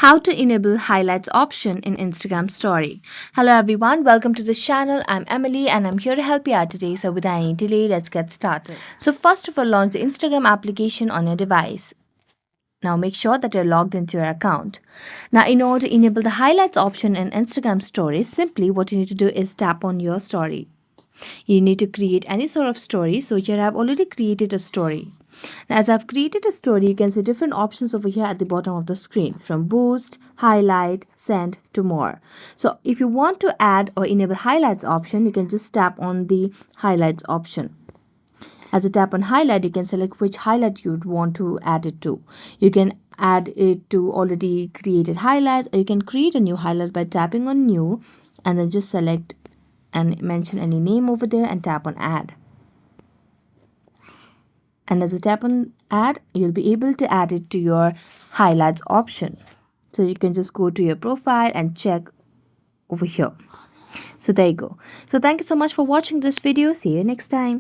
How to enable highlights option in Instagram story. Hello everyone, welcome to this channel. I'm Emily and I'm here to help you out today. So without any delay, let's get started. So first of all, launch the Instagram application on your device. Now make sure that you're logged into your account. Now in order to enable the highlights option in Instagram stories, simply what you need to do is tap on your story. You need to create any sort of story. So here I've already created a story. Now, as I've created a story, you can see different options over here at the bottom of the screen, from boost, highlight, send to more. So if you want to add or enable highlights option, you can just tap on the highlights option. As you tap on highlight, you can select which highlight you'd want to add it to. You can add it to already created highlights, or you can create a new highlight by tapping on new and then just select and mention any name over there and tap on add. And as you tap on add, you'll be able to add it to your highlights option. So you can just go to your profile and check over here. So there you go. So thank you so much for watching this video. See you next time.